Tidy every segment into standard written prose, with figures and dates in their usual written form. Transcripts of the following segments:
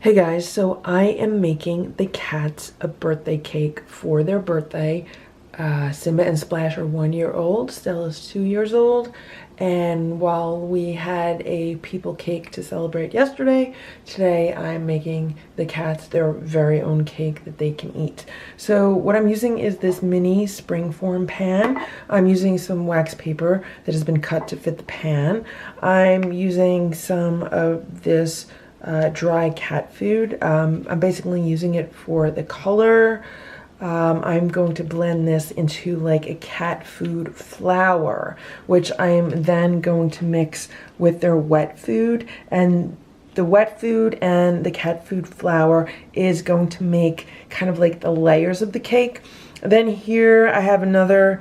Hey guys, so I am making the cats a birthday cake for their birthday. Simba and Splash are 1 year old, Stella's 2 years old, and while we had a people cake to celebrate yesterday, today I'm making the cats their very own cake that they can eat. So what I'm using is this mini springform pan. I'm using some wax paper that has been cut to fit the pan. I'm using some of this dry cat food. I'm basically using it for the color. I'm going to blend this into like a cat food flour, which I am then going to mix with their wet food, and the wet food and the cat food flour is going to make kind of like the layers of the cake. Then here I have another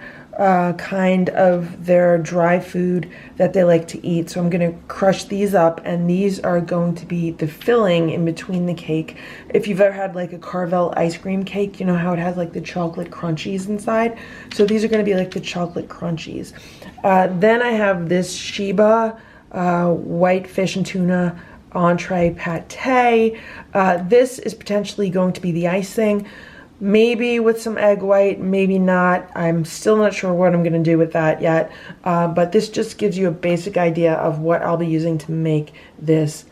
kind of their dry food that they like to eat. So I'm going to crush these up, and these are going to be the filling in between the cake. If you've ever had like a Carvel ice cream cake, you know how it has like the chocolate crunchies inside? So these are going to be like the chocolate crunchies. Then I have this Sheba white fish and tuna entree pate. This is potentially going to be the icing. Maybe with some egg white, maybe not. I'm still not sure what I'm going to do with that yet. But this just gives you a basic idea of what I'll be using to make this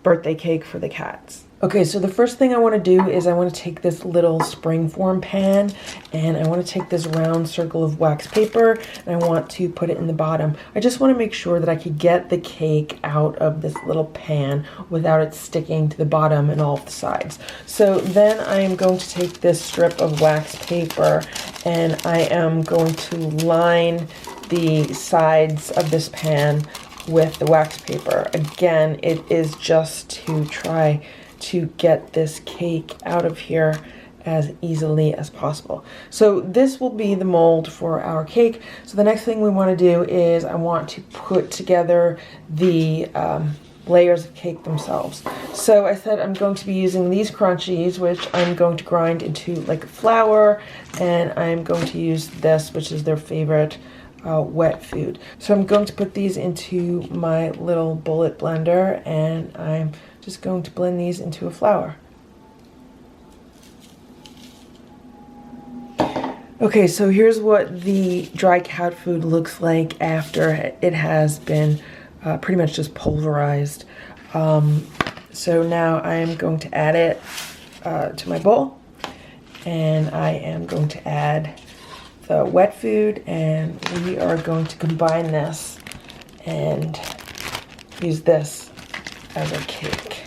birthday cake for the cats. Okay, so the first thing I want to do is I want to take this little springform pan, and I want to take this round circle of wax paper, and I want to put it in the bottom. I just want to make sure that I could get the cake out of this little pan without it sticking to the bottom and all of the sides. So then I am going to take this strip of wax paper, and I am going to line the sides of this pan with the wax paper. Again, it is just to try to get this cake out of here as easily as possible. So this will be the mold for our cake. So the next thing we want to do is I want to put together the layers of cake themselves. So I said I'm going to be using these Crunchies, which I'm going to grind into like flour, and I'm going to use this, which is their favorite wet food. So I'm going to put these into my little bullet blender, and I'm just going to blend these into a flour. Okay, so here's what the dry cat food looks like after it has been pretty much just pulverized. So now I am going to add it to my bowl, and I am going to add the wet food, and we are going to combine this and use this as our cake.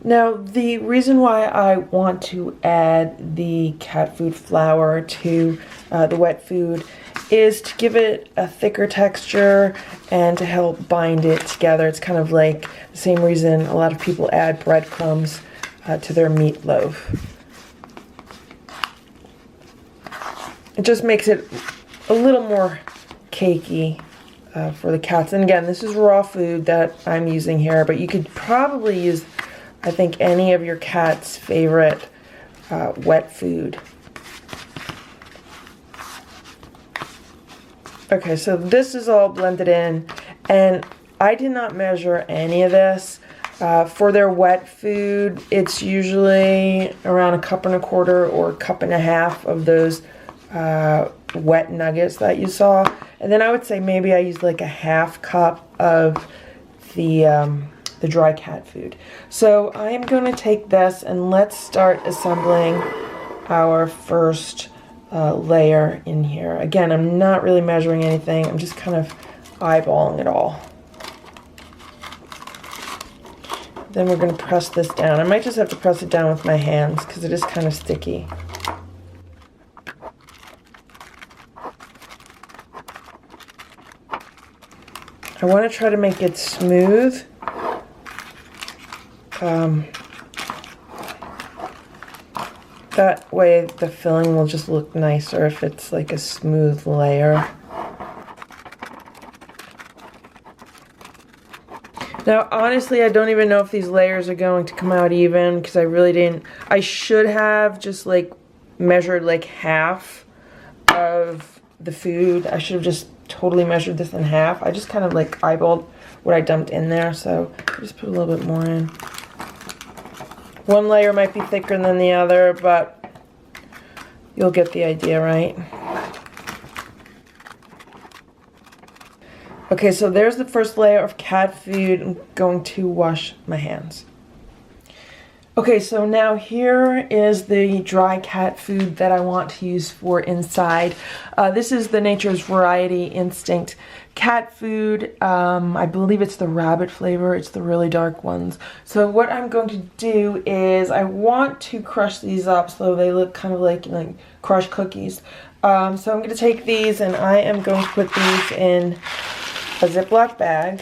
Now, the reason why I want to add the cat food flour to the wet food is to give it a thicker texture and to help bind it together. It's kind of like the same reason a lot of people add breadcrumbs to their meatloaf. It just makes it a little more cakey for the cats. And again, this is raw food that I'm using here, but you could probably use, I think, any of your cat's favorite wet food. Okay, so this is all blended in, and I did not measure any of this. For their wet food, it's usually around 1.25 cups or 1.5 cups of those wet nuggets that you saw. And then I would say maybe I used like a 1/2 cup of the dry cat food. So I am going to take this, and let's start assembling our first layer in here. Again, I'm not really measuring anything. I'm just kind of eyeballing it all. Then we're going to press this down. I might just have to press it down with my hands because it is kind of sticky. I want to try to make it smooth. That way the filling will just look nicer if it's like a smooth layer. Now, honestly, I don't even know if these layers are going to come out even, because I really didn't. I should have just like measured like half of the food. I should have just totally measured this in half. I just kind of like eyeballed what I dumped in there, so just put a little bit more in. One layer might be thicker than the other, but you'll get the idea, right? Okay, so there's the first layer of cat food. I'm going to wash my hands. Okay, so now here is the dry cat food that I want to use for inside. This is the Nature's Variety Instinct cat food. I believe it's the rabbit flavor. It's the really dark ones. So what I'm going to do is I want to crush these up so they look kind of like crushed cookies. So I'm going to take these and I am going to put these in a Ziploc bag.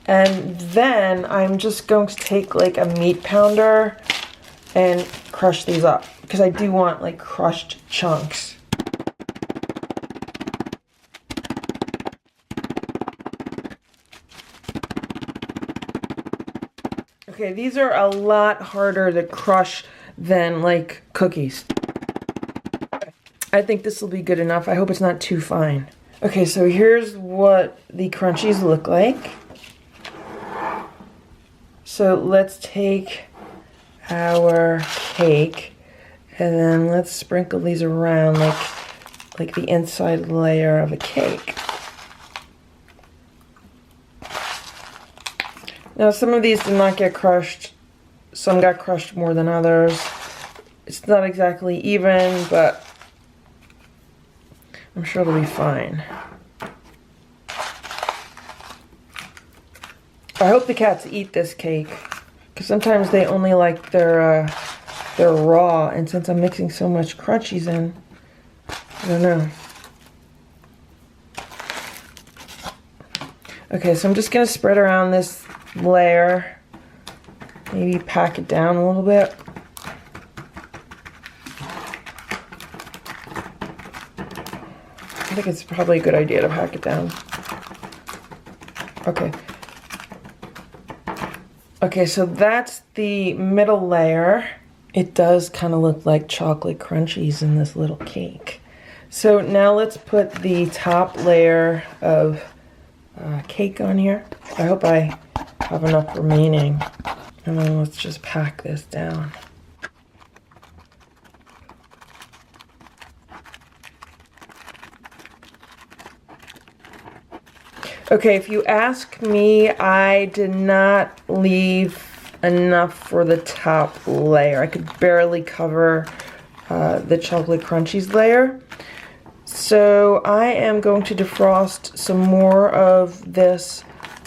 And then I'm just going to take like a meat pounder and crush these up because I do want like crushed chunks. Okay, these are a lot harder to crush than like cookies. I think this will be good enough. I hope it's not too fine. Okay, so here's what the Crunchies look like. So let's take our cake and then let's sprinkle these around like the inside layer of a cake. Now some of these did not get crushed. Some got crushed more than others. It's not exactly even, but I'm sure it'll be fine. I hope the cats eat this cake, because sometimes they only like their raw, and since I'm mixing so much Crunchies in, I don't know. Okay, so I'm just going to spread around this layer, maybe pack it down a little bit. I think it's probably a good idea to pack it down. Okay. Okay, so that's the middle layer. It does kind of look like chocolate Crunchies in this little cake. So now let's put the top layer of cake on here. I hope I have enough remaining. And then let's just pack this down. Okay, if you ask me, I did not leave enough for the top layer. I could barely cover the chocolate Crunchies layer. So I am going to defrost some more of this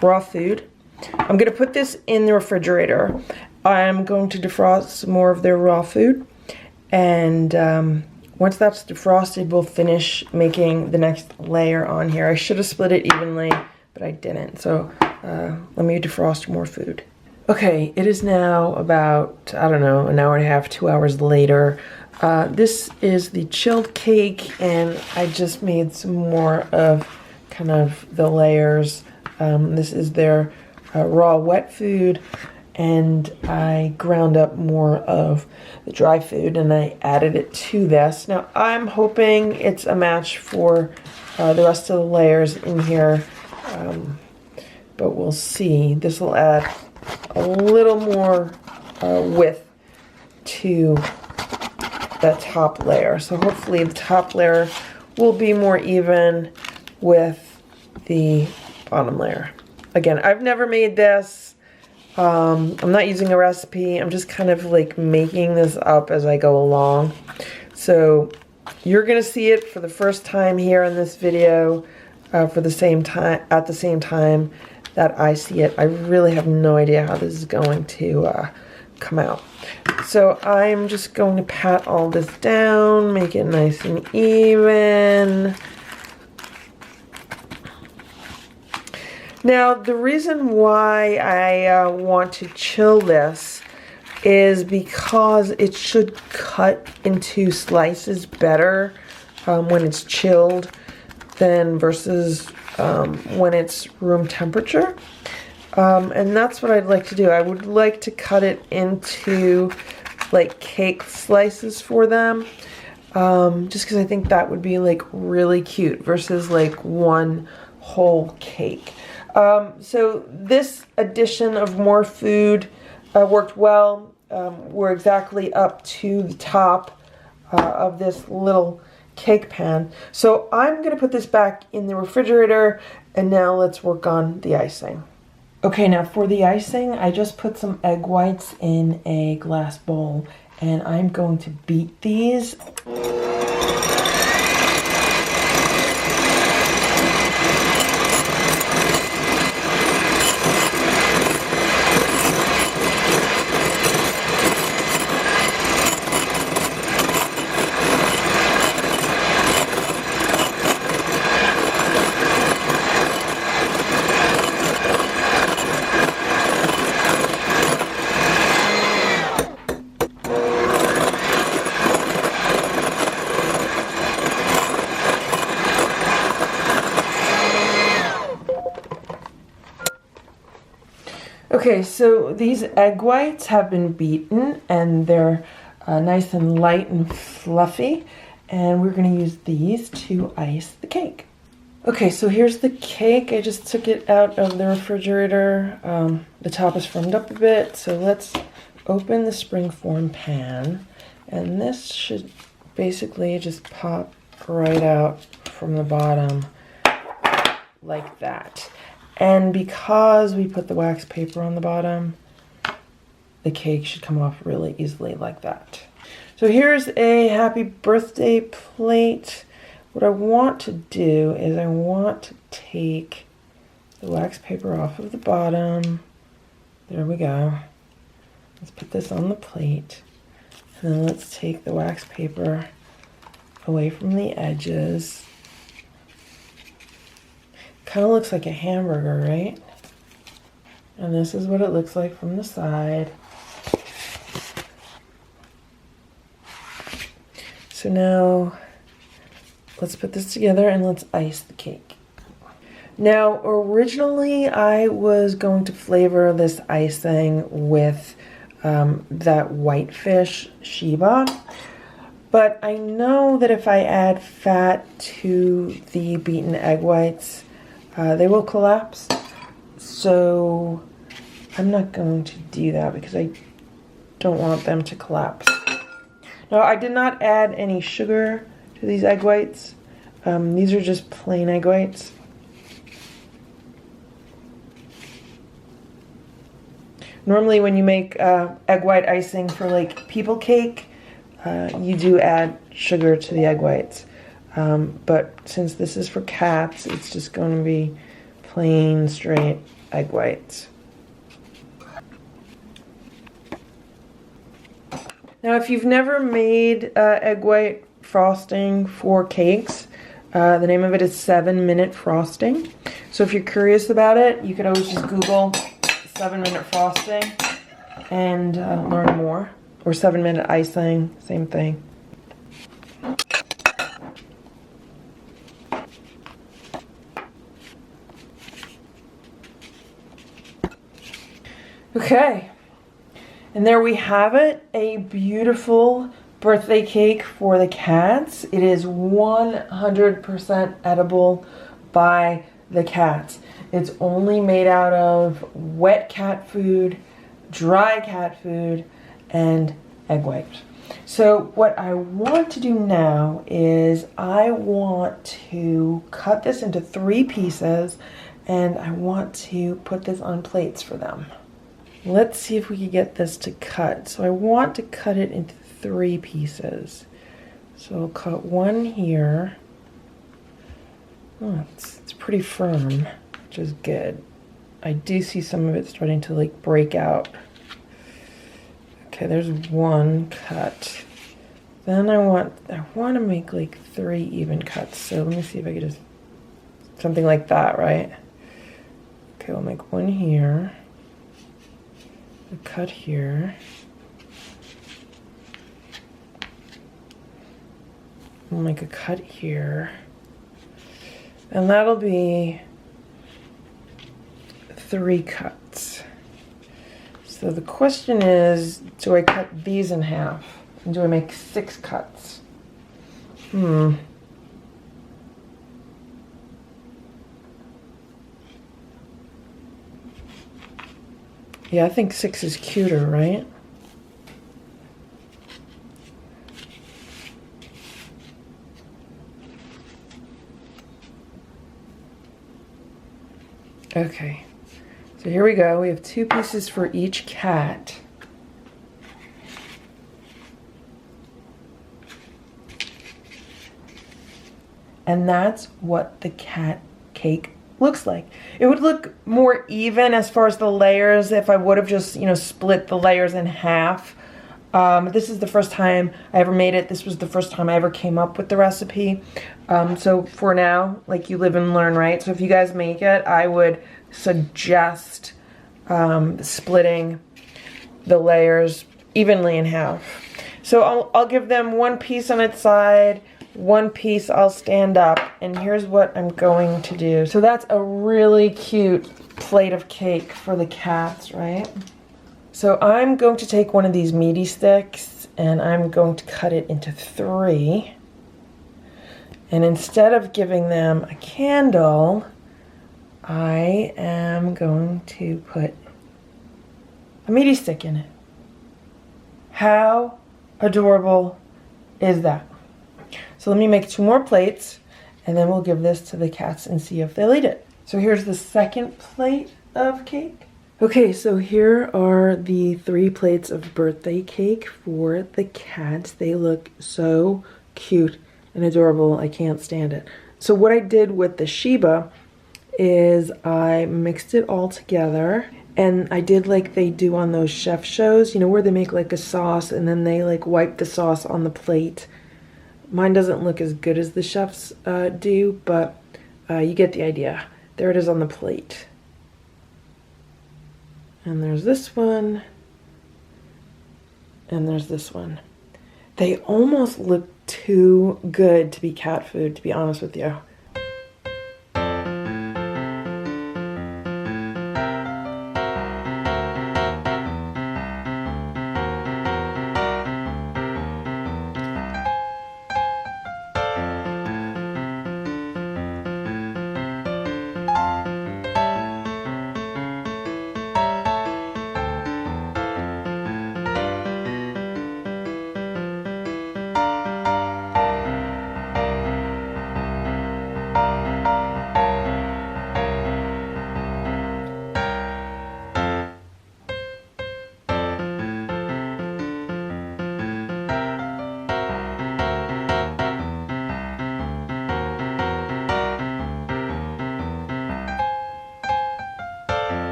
raw food. I'm going to put this in the refrigerator. I'm going to defrost some more of their raw food. And once that's defrosted, we'll finish making the next layer on here. I should have split it evenly, but I didn't. So let me defrost more food. Okay, it is now about, I don't know, an hour and a half, 2 hours later. This is the chilled cake, and I just made some more of kind of the layers. This is their raw wet food, and I ground up more of the dry food and I added it to this. Now I'm hoping it's a match for the rest of the layers in here, but we'll see. This will add a little more width to the top layer. So hopefully the top layer will be more even with the bottom layer. Again, I've never made this. I'm not using a recipe. I'm just kind of like making this up as I go along. So you're gonna see it for the first time here in this video for the same time, at the same time that I see it. I really have no idea how this is going to come out. So I'm just going to pat all this down, make it nice and even. Now, the reason why I want to chill this is because it should cut into slices better when it's chilled than versus when it's room temperature. And that's what I'd like to do. I would like to cut it into like cake slices for them, just because I think that would be like really cute versus like one whole cake. So this addition of more food worked well. We're exactly up to the top of this little cake pan. So I'm going to put this back in the refrigerator, and now let's work on the icing. Okay, now for the icing, I just put some egg whites in a glass bowl, and I'm going to beat these. Okay, so these egg whites have been beaten and they're nice and light and fluffy, and we're going to use these to ice the cake. Okay, so here's the cake. I just took it out of the refrigerator. The top is firmed up a bit, so let's open the springform pan, and this should basically just pop right out from the bottom like that. And because we put the wax paper on the bottom, the cake should come off really easily like that. So here's a happy birthday plate. What I want to do is I want to take the wax paper off of the bottom. There we go. Let's put this on the plate. And then let's take the wax paper away from the edges. Kind of looks like a hamburger, right? And this is what it looks like from the side. So now let's put this together and let's ice the cake. Now originally I was going to flavor this icing with that whitefish Sheba, but I know that if I add fat to the beaten egg whites, they will collapse, so I'm not going to do that because I don't want them to collapse. Now, I did not add any sugar to these egg whites. These are just plain egg whites. Normally when you make egg white icing for like people cake, you do add sugar to the egg whites. But since this is for cats, it's just going to be plain, straight egg whites. Now, if you've never made egg white frosting for cakes, the name of it is 7-minute frosting. So if you're curious about it, you could always just Google 7-minute frosting and learn more. Or 7-minute icing, same thing. Okay, and there we have it, a beautiful birthday cake for the cats. It is 100% edible by the cats. It's only made out of wet cat food, dry cat food, and egg whites. So what I want to do now is I want to cut this into 3 pieces, and I want to put this on plates for them. Let's see if we can get this to cut. So I want to cut it into 3 pieces. So I'll cut one here. Oh, it's pretty firm, which is good. I do see some of it starting to like break out. Okay, there's one cut. Then I want to make like 3 even cuts. So let me see if I could just, something like that, right? Okay, we'll make one here. A cut here. We'll make a cut here. And that'll be 3 cuts. So the question is, do I cut these in half? And do I make 6 cuts? Yeah, I think 6 is cuter, right? Okay, so here we go. We have 2 pieces for each cat. And that's what the cat cake looks like. It would look more even as far as the layers if I would have just, you know, split the layers in half. This is the first time I ever made it. This was the first time I ever came up with the recipe. So for now, like, you live and learn, right? So if you guys make it, I would suggest splitting the layers evenly in half. So I'll give them 1 piece on its side, 1 piece I'll stand up, and here's what I'm going to do. So that's a really cute plate of cake for the cats, right? So I'm going to take one of these meaty sticks and I'm going to cut it into 3. And instead of giving them a candle, I am going to put a meaty stick in it. How adorable is that? So let me make 2 more plates and then we'll give this to the cats and see if they'll eat it. So here's the second plate of cake. Okay, so here are the 3 plates of birthday cake for the cats. They look so cute and adorable. I can't stand it. So what I did with the Sheba is I mixed it all together, and I did like they do on those chef shows, you know, where they make like a sauce and then they like wipe the sauce on the plate. Mine doesn't look as good as the chefs do, but you get the idea. There it is on the plate. And there's this one. And there's this one. They almost look too good to be cat food, to be honest with you.